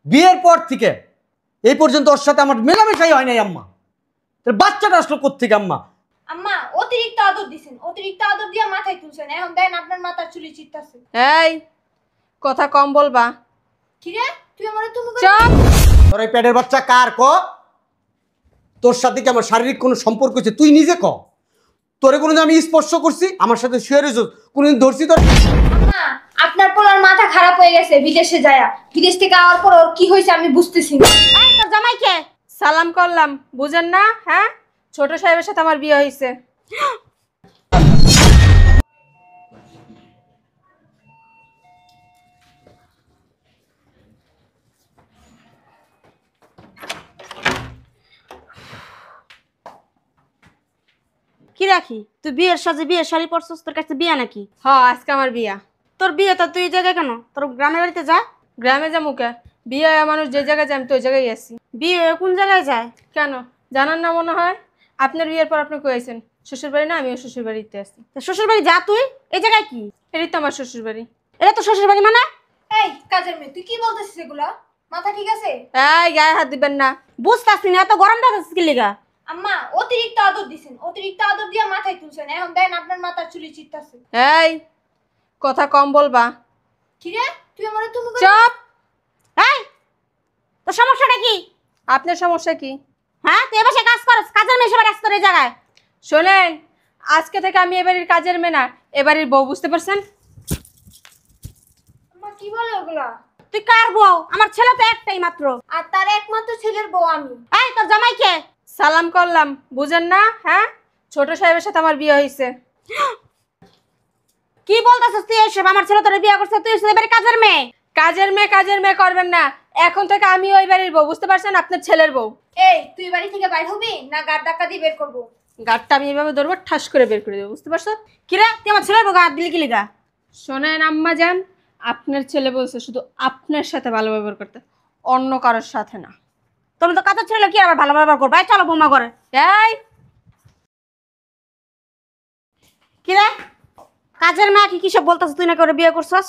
বিয়ের পর থেকে এই পর্যন্ত ওর সাথে আমার মেলামেশাই হয় নাই আম্মা। তোর বাচ্চাটা আসলো কোত্থেকে আম্মা? আম্মা অতিরিক্ত আদর দিছেন, অতিরিক্ত আদর দিয়ে মাথায় তুলছেন, এখন দেন আপনার মাথার চুলি চিত্তাছে। এই কথা কম বলবা। কি রে তুই আমারে তুমি চুপ। তোর এই পেটের বাচ্চা কার ক? তোর সাথে কি আমার শারীরিক কোনো সম্পর্ক আছে তুই নিজে ক? তোরে কোনোদিন আমি স্পর্শ করছি? আমার সাথে শুয়ে রয়েছ কোনোদিন ধরছি তোর? আম্মা আপনার পোলার মাথা খারাপ হয়ে গেছে বিদেশে যায়া, বিদেশ থেকে আওয়ার পর ওর কি হয়েছে আমি বুঝতেছি না। এই তোর জামাইকে সালাম করলাম, বুঝেন না? হ্যাঁ, ছোট সাহেবের সাথে আমার বিয়ে হয়েছে। কি রাখি তুই বিয়ের সাজে বিয়ের শাড়ি পরছস, তোর কাছে বিয়া নাকি? হ্যাঁ, আজকে আমার বিয়া। তোর বিয়ে তো তুই এই জায়গায় কেন? তোর গ্রামের বাড়িতে যা। গ্রামে যাবো কে? বিয়ে হয় মানুষ যে জায়গায় যায় আমি তো ওই জায়গায় আছি। বিয়ে কোন জায়গায় যায়? কেন জানান না মনে হয়? আপনার বিয়ের পর আপনি কয়েছেন শ্বশুর বাড়ি না, আমিও শ্বশুর বাড়িতে আছি। তো শ্বশুর বাড়ি যা তুই, এই জায়গায় কি? এটাই তো আমার শ্বশুর বাড়ি। এটা তো শ্বশুর বাড়ি মানে? এই কাজের মেয়ে তুই কি বলতেছিস এগুলা? মাথা ঠিক আছে? এই গায়ে হাত দিবেন না। বুঝতাছি না এত গরম দেখাচ্ছিস কি লিগা? আম্মা অতিরিক্ত আদর দিছেন, অতিরিক্ত আদর দিয়ে মাথায় তুলছেন, এখন দেন আপনার মাথার চুলি চিত্তাছে। এই কথা কম বলবা। কি রে তুই আমারে তুমি চুপ। এই তোর সমস্যাটা কি? আপনার সমস্যা কি? হ্যাঁ তুই এবার কাজ করস, কাজের মেয়ে সবার আসতো এই জায়গায়। শোনেন, আজকে থেকে আমি এবাড়ির কাজের মেয়ে না, এবাড়ির বউ, বুঝতে পারছেন? আম্মা কি বলে ওগুলা? তুই কার বউ? আমার ছেলে তো একটাই মাত্র। আর তার একমাত্র ছেলের বউ আমি। এই তোর জামাইকে সালাম করলাম, বুঝেন না? হ্যাঁ, ছোট সাহেবের সাথে আমার বিয়ে হয়েছে। কি বলতেছিস তুই এসব? আমার ছেলে তোর বিয়ে করছে, তুই এবারে কাজের মেয়ে। কাজের মেয়ে করবেন না। এখন থেকে আমি ওই বাড়ির বউ, বুঝতে পারছেন? আপনার ছেলের বউ। এই তুই বাড়ি থেকে বাইর হবি না গাড় ধাক্কা দিয়ে বের করবো? গাড়টা আমি এভাবে ধরবো, ঠাস করে বের করে দেবো, বুঝতে পারছো? কিরে তুই আমার ছেলের বউ হাত দিলি কি লিগা? শোনেন আম্মা যান, আপনার ছেলে বলছে শুধু আপনার সাথে ভালো ব্যবহার করতে, অন্য কারোর সাথে না। তুমি তো কাজের ছেলে, কি আবার ভালো ব্যবহার করবে? এই চলো বৌমা করে। এই কিরে কাজের মেয়ে কি কিসব বলতেছ? তুই নাকি ওরে বিয়ে করছস?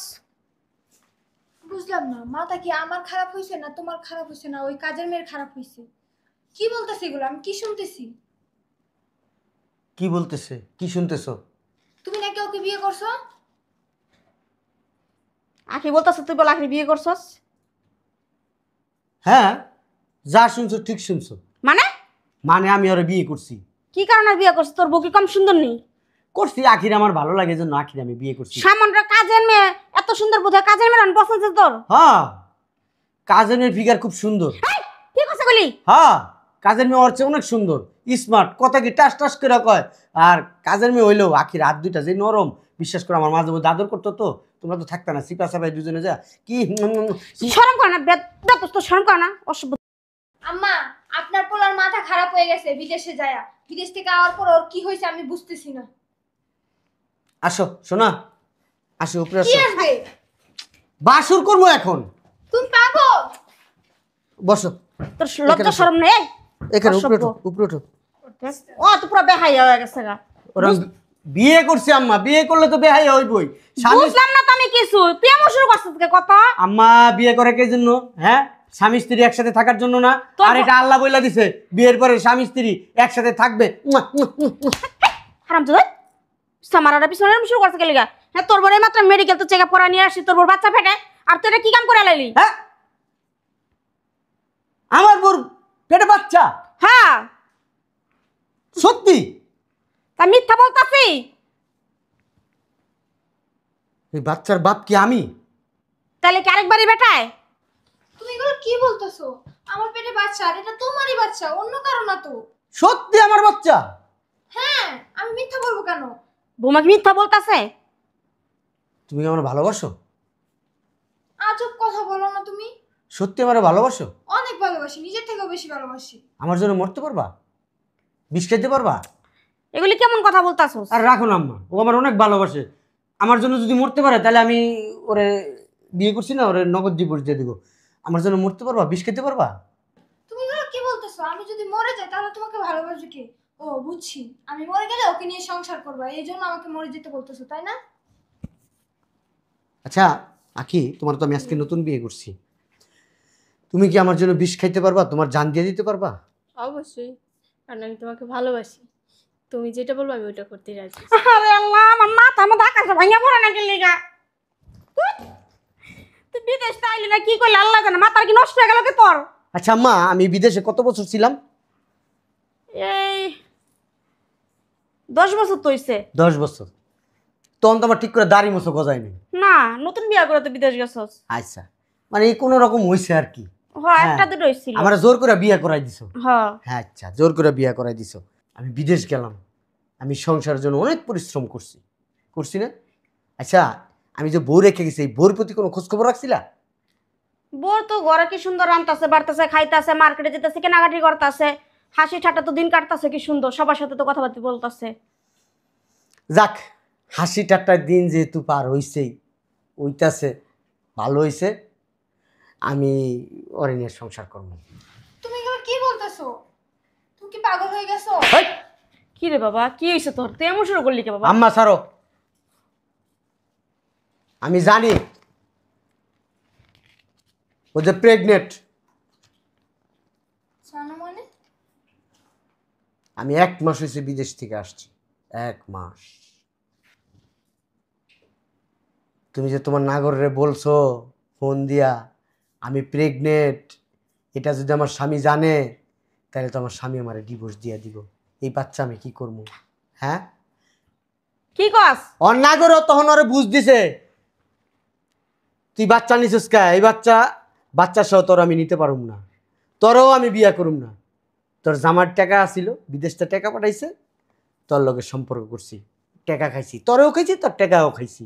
বুঝলাম না, মাথা কি আমার খারাপ হয়েছে না তোমার খারাপ হয়েছে না ওই কাজের মেয়ের খারাপ হয়েছে? কি বলতেছে এগুলো? আমি কি শুনতেছি? কি বলতেছে? কি শুনতেছো? তুমি নাকি ওকে বিয়ে করছো? আখি বলতেছ তুই বল আখি বিয়ে করছস? হ্যাঁ, যা শুনছো ঠিক শুনছো। মানে মানে আমি ওরে বিয়ে করছি। কি কারণে বিয়ে করছিস? তোর বউ কি কম সুন্দর নেই? করছি, আখির আমার ভালো লাগে জন্য আখির আমি বিয়ে করছি। সামান্য কাজের মেয়ে এত সুন্দর বোধহয় কাজের মেয়ে আমি পছন্দ তোর? হ্যাঁ, কাজের মেয়ের ফিগার খুব সুন্দর। এই, কি কথা বলি? হ্যাঁ, কাজের মেয়ে ওর চেয়ে অনেক সুন্দর, স্মার্ট, কথা কি টাস টাস করে কয়। আর কাজের মেয়ে হইলেও আখির হাত দুইটা যে নরম, বিশ্বাস করে আমার মাঝে মধ্যে আদর করতো। তো তোমরা তো থাকতা না, সিপা সাপাই দুজনে যা কি শরম করে না? তো শরম করে না? অসভ্য। আম্মা আপনার পোলার মাথা খারাপ হয়ে গেছে বিদেশে যায়া, বিদেশ থেকে আওয়ার পর ওর কি হয়েছে আমি বুঝতেছি না। আসো শোনা, আসো উপরে কি আসো, আসবে? বাসুর করবো এখন। তুমি পাগল? বসো, তোর লজ্জা শরম নেই? এখানে উপরে অসভ্য। ওঠো, উপরে ওঠো। ও তো পুরো বেহাইয়া হয়ে গেছে গা। ওরা বিয়ে করছে আম্মা, বিয়ে করলে তো বেহাই হইবই। স্বামী বুঝলাম না তো আমি কিছু, তুই এমন শুরু করছিস কে কথা? আম্মা বিয়ে করে কে জন্য? হ্যাঁ, স্বামী স্ত্রী একসাথে থাকার জন্য না? তো- আর এটা আল্লাহ বইলা দিছে বিয়ের পরে স্বামী স্ত্রী একসাথে থাকবে। হারামজাদা সামারাটা পিছনে এরকম শুরু করছিস কে লিগা? হ্যাঁ তোর বড় মাত্র মেডিকেল তো চেকআপ করা নিয়ে আসি, তোর বড় বাচ্চা ফেটে, আর তুই এটা কি কাম করে লাইলি? হ্যাঁ, আমার বোর পেটে বাচ্চা? হ্যাঁ সত্যি? তা মিথ্যা বলতাছি? এই বাচ্চার বাপ কি আমি? তাহলে কি আরেকবারই বেটায়? তুমি এগুলো কি বলতেছো? আমার পেটে বাচ্চা, আর এটা তোমারই বাচ্চা, অন্য কারো না তো। সত্যি আমার বাচ্চা? হ্যাঁ, আমি মিথ্যা বলবো কেন? বৌমা কি মিথ্যা বলতাছে? তুমি আমার ভালোবাসো? আজব কথা বলো না তুমি। সত্যি আমার ভালোবাসো? অনেক ভালোবাসি, নিজের থেকেও বেশি ভালোবাসি। আমার জন্য মরতে পারবা? বিষ খেতে পারবা? এগুলি কেমন কথা বলতাছস? আর রাখো না আম্মা, ও আমার অনেক ভালোবাসে। আমার জন্য যদি মরতে পারে তাহলে আমি ওরে বিয়ে করছি না, ওরে নগদ ডিভোর্স দিয়ে দিব। আমার জন্য মরতে পারবা? বিষ খেতে পারবা? তুমি এগুলো কি বলতেছো? আমি যদি মরে যাই তাহলে তোমাকে ভালোবাসবে কে? ও বুঝছি, আমি মরে গেলে ওকে নিয়ে সংসার করবা, এই জন্য আমাকে মরে যেতে বলতেছো তাই না? আচ্ছা আখি, তোমার তো আমি আজকে নতুন বিয়ে করছি, তুমি কি আমার জন্য বিষ খাইতে পারবা? তোমার জান দিয়ে দিতে পারবা? অবশ্যই, কারণ আমি তোমাকে ভালোবাসি। তুমি যেটা বলবো আমি ওটা করতে রাজি। আরে আল্লাহ, আমার মাথা আমার আকাশে ভাঙা পড়ে না গেলে গা। তুই বিদেশ তাইলি না কি করলি আল্লাহ জানে, মাথা কি নষ্ট হয়ে গেল কি তোর? আচ্ছা আম্মা, আমি বিদেশে কত বছর ছিলাম? এই 10 বছর তো হইছে। 10 বছর। তখন তো আমার ঠিক করে দাড়ি মোছো গজায়নি। না, নতুন বিয়া করে তো বিদেশ গেছস। আচ্ছা, মানে এই কোনো রকম হইছে আর কি। হ্যাঁ, একটা দুটো হইছিল। আমার জোর করে বিয়ে করাই দিছো। হ্যাঁ। হ্যাঁ আচ্ছা, জোর করে বিয়ে করাই দিছো। আমি বিদেশ গেলাম, আমি সংসারের জন্য অনেক পরিশ্রম করছি না? আচ্ছা, আমি যে বউ রেখে গেছি, এই বউর প্রতি কোনো খোঁজখবর রাখছিলা? বউ তো ঘরে কি সুন্দর রান্তাছে, বাড়তাছে, খাইতাছে, মার্কেটে যেতেছে, কেনাকাটি করতেছে, হাসি ঠাট্টা তো দিন কাটতাছে কি সুন্দর, সবার সাথে তো কথাবার্তা বলতাছে। যাক, হাসি ঠাট্টার দিন যেহেতু পার হইছেই, ওইটাছে ভালো হইছে। আমি ওরে নিয়ে সংসার করবো। তুমি এগুলো কি বলতেছো? তুমি কি পাগল হয়ে গেছো? হেই, কি রে বাবা, কি হইছে তোর? তুই এমন শুরু করলি কে বাবা? আম্মা ছাড়ো। আমি জানি ও যে প্রেগনেন্ট। জানো মানে? আমি 1 মাস হয়েছে বিদেশ থেকে আসছি, 1 মাস। তুমি যে তোমার নাগরে বলছো ফোন দিয়া আমি প্রেগনেন্ট, এটা যদি আমার স্বামী জানে তাহলে তো আমার স্বামী আমার ডিভোর্স দিয়ে দিব। এই বাচ্চা আমি কি করবো? হ্যাঁ, কি কস? ওর নাগরও তখন ওরে বুঝ দিছে তুই বাচ্চা নিছিস কে, এই বাচ্চা সহ তোর আমি নিতে পারুম না, তোরও আমি বিয়া করুম না। তোর জামার টাকা আসিল, বিদেশটা টাকা পাঠাইছে, তোর লগে সম্পর্ক করছি, টাকা খাইছি, তোরেও খাইছি, তোর টাকাও খাইছি।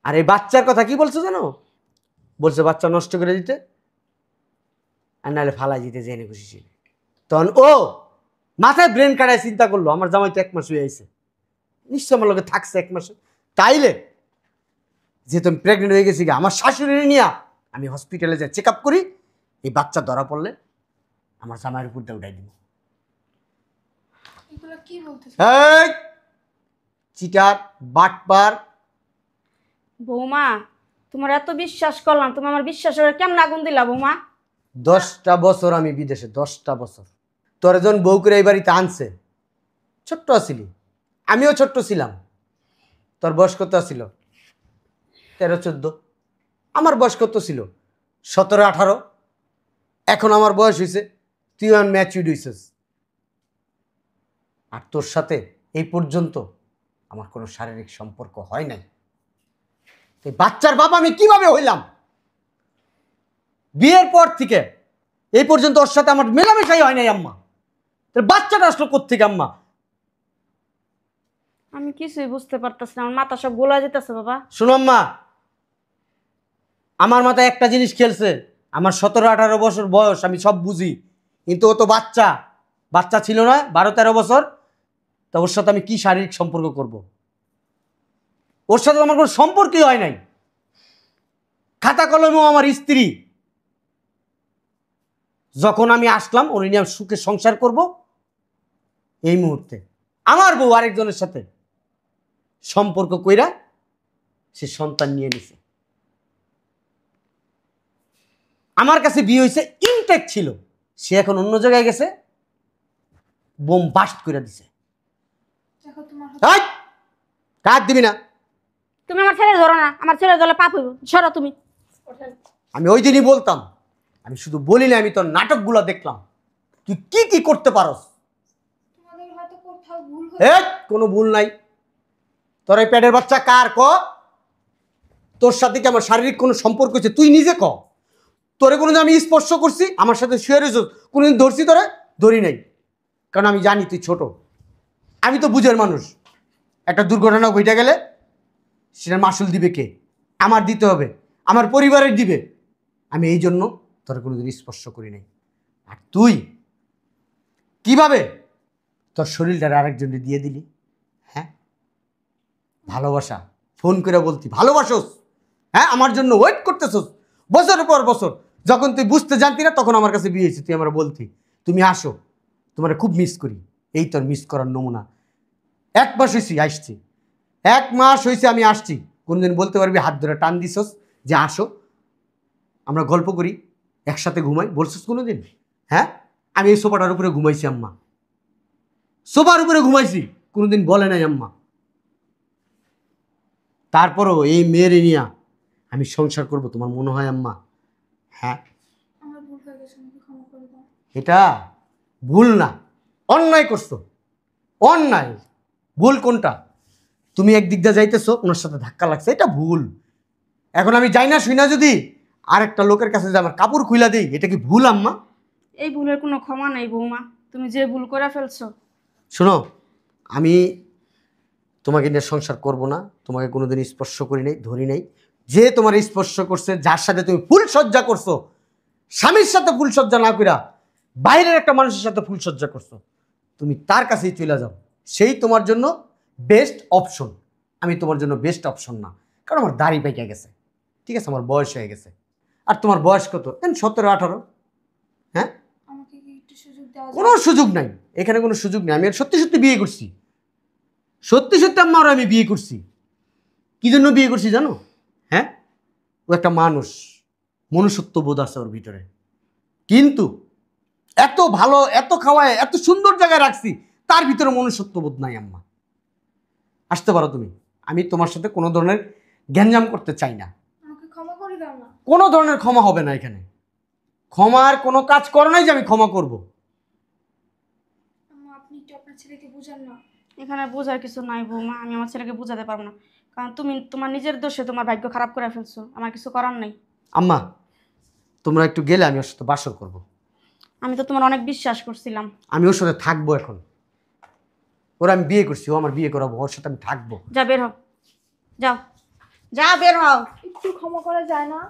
আর এই বাচ্চার কথা কি বলছো জানো? বলছে বাচ্চা নষ্ট করে দিতে, আর নাহলে ফালাই দিতে, জেনে খুশি ছিল। তখন ও মাথায় ব্রেন কাটায় চিন্তা করলো আমার জামাই তো 1 মাস হয়ে আইছে, নিশ্চয় আমার লগে থাকছে 1 মাসে, তাইলে যেহেতু আমি প্রেগনেন্ট হয়ে গেছি, আমার শাশুড়ি নিয়ে আমি হসপিটালে যাই, চেক আপ করি, এই বাচ্চা ধরা পড়লে আমার জামাইয়ের উপর দিয়ে উঠাই দিব। এগুলো কি বলতেছো? এই চিটার বাটপার। বৌমা, তোমার এত বিশ্বাস করলাম, তুমি আমার বিশ্বাসের কেমন আগুন দিলা বৌমা? 10টা বছর আমি বিদেশে, 10টা বছর। তোর যখন বউ করে এই বাড়িতে আনছে, ছোট্ট আসিলি, আমিও ছোট্ট ছিলাম। তোর বয়স কত ছিল? 13-14। আমার বয়স কত ছিল? 17-18। এখন আমার বয়স হয়েছে, তুই ম্যাচিউড হয়েছিস। আর তোর সাথে এই পর্যন্ত আমার কোনো শারীরিক সম্পর্ক হয় নাই। এই বাচ্চার বাবা আমি কিভাবে হইলাম? বিয়ের পর থেকে এই পর্যন্ত ওর সাথে আমার মেলামেশাই হয় নাই আম্মা। তোর বাচ্চাটা আসলো কোত্থেকে আম্মা? আমি কিছুই বুঝতে পারতেছি না, আমার মাথা সব গোলা যেতেছে বাবা। শোনো আম্মা, আমার মাথায় একটা জিনিস খেলছে, আমার 17-18 বছর বয়স, আমি সব বুঝি, কিন্তু ও তো বাচ্চা ছিল না, 12-13 বছর। তা ওর সাথে আমি কি শারীরিক সম্পর্ক করব? ওর সাথে আমার কোনো সম্পর্কই হয় নাই। খাতা কলমেও আমার স্ত্রী। যখন আমি আসলাম ওর নিয়ে সুখে সংসার করব, এই মুহূর্তে আমার বউ আরেকজনের সাথে সম্পর্ক কইরা সে সন্তান নিয়ে নিছে। আমার কাছে বিয়ে হয়েছে, ইনটেক ছিল, সে এখন অন্য জায়গায় গেছে, বোম বাস্ট করে দিছে। দেখো তোমার এই, কাট দিবি না। তুমি আমার ছেলে ধরো না, আমার ছেলে ধরলে পাপ হইব, সরো তুমি। আমি ওই দিনই বলতাম, আমি শুধু বলি না, আমি তোর নাটকগুলো দেখলাম, তুই কি কি করতে পারস। তোমাদের হয়তো কোথাও ভুল এই, কোনো ভুল নাই। তোর এই পেটের বাচ্চা কার ক? তোর সাথে কি আমার শারীরিক কোনো সম্পর্ক হয়েছে? তুই নিজে ক। তোরে কোনোদিন আমি স্পর্শ করছি? আমার সাথে শুয়ে রয়েছ কোনোদিন? ধরছি তোরে? ধরি নাই, কারণ আমি জানি তুই ছোট। আমি তো বুঝের মানুষ। একটা দুর্ঘটনা ঘটে গেলে সেটার মাসুল দিবে কে? আমার দিতে হবে, আমার পরিবারের দিবে। আমি এই জন্য তোরে কোনোদিন স্পর্শ করি নাই। আর তুই কিভাবে তোর শরীরটা আরেকজনকে দিয়ে দিলি? হ্যাঁ, ভালোবাসা ফোন করে বলতি ভালোবাসোস, হ্যাঁ, আমার জন্য ওয়েট করতেছোস বছরের পর বছর। যখন তুই বুঝতে জানতি না তখন আমার কাছে বিয়ে হয়েছে, তুই আমার বলতি তুমি আসো, তোমার খুব মিস করি। এই তোর মিস করার নমুনা। 1 মাস হয়েছি আসছি, 1 মাস হয়েছে আমি আসছি। কোনদিন বলতে পারবি হাত ধরে টান দিছস যে আসো আমরা গল্প করি? একসাথে ঘুমাই বলছিস কোনোদিন? হ্যাঁ, আমি এই সোফাটার উপরে ঘুমাইছি আম্মা, সোফার উপরে ঘুমাইছি, কোনোদিন বলে নাই আম্মা। তারপরও এই মেয়ের নিয়া আমি সংসার করব তোমার মনে হয় আম্মা? হ্যাঁ, আমার ভুল হয়ে গেছে, আমাকে ক্ষমা করে দাও। এটা ভুল না, অন্যায় করছো, অন্যায়। ভুল কোনটা? তুমি একদিক দিয়ে যাইতেছো, ওনার সাথে ধাক্কা লাগছে, এটা ভুল। এখন আমি যাই না শুই না যদি আরেকটা লোকের কাছে যে আমার কাপড় খুইলা দিই, এটা কি ভুল আম্মা? এই ভুলের কোনো ক্ষমা নাই বৌমা, তুমি যে ভুল করে ফেলছো। শোনো, আমি তোমাকে নিয়ে সংসার করব না, তোমাকে কোনোদিন স্পর্শ করি নাই, ধরি নাই। যে তোমার স্পর্শ করছে, যার সাথে তুমি ফুলসজ্জা করছো, স্বামীর সাথে ফুলসজ্জা না কইরা বাইরের একটা মানুষের সাথে ফুলসজ্জা করছো, তুমি তার কাছেই চলে যাও, সেই তোমার জন্য বেস্ট অপশন। আমি তোমার জন্য বেস্ট অপশন না, কারণ আমার দাড়ি পেকে গেছে, ঠিক আছে, আমার বয়স হয়ে গেছে। আর তোমার বয়স কত? 17-18। হ্যাঁ, আমাকে কি একটু সুযোগ দেওয়া যায়? কোনো সুযোগ নাই, এখানে কোনো সুযোগ নেই। আমি আর সত্যি সত্যি বিয়ে করছি, সত্যি সত্যি আম্মার আমি বিয়ে করছি। কি জন্য বিয়ে করছি জানো? হ্যাঁ, ও একটা মানুষ, মনুষ্যত্ব বোধ আছে ওর ভিতরে, কিন্তু এত ভালো, এত খাওয়ায়, এত সুন্দর জায়গায় রাখছি, তার ভিতরে মনুষ্যত্ব বোধ নাই আম্মা। আসতে পারো তুমি, আমি তোমার সাথে কোনো ধরনের গ্যাঞ্জাম করতে চাই না। আমাকে ক্ষমা করে দাও না। কোনো ধরনের ক্ষমা হবে না এখানে। ক্ষমার কোনো কাজ করো নাই যে আমি ক্ষমা করব। আম্মা, আপনি একটু আপনার ছেলেকে বুঝান না। এখানে বোঝার কিছু নাই বৌমা, আমি আমার ছেলেকে বোঝাতে পারবো না, কারণ তুমি তোমার নিজের দোষে তোমার ভাগ্য খারাপ করে ফেলছো, আমার কিছু করার নাই। আম্মা, তোমরা একটু গেলে আমি ওর সাথে বাসর করব। আমি তো তোমার অনেক বিশ্বাস করছিলাম। আমি ওর সাথে থাকবো এখন। ওর আমি বিয়ে করছি, ও আমার বিয়ে করাবো, ওর সাথে আমি থাকবো। যা বের হও, যাও, যা বের হও। একটু ক্ষমা করা যায় না?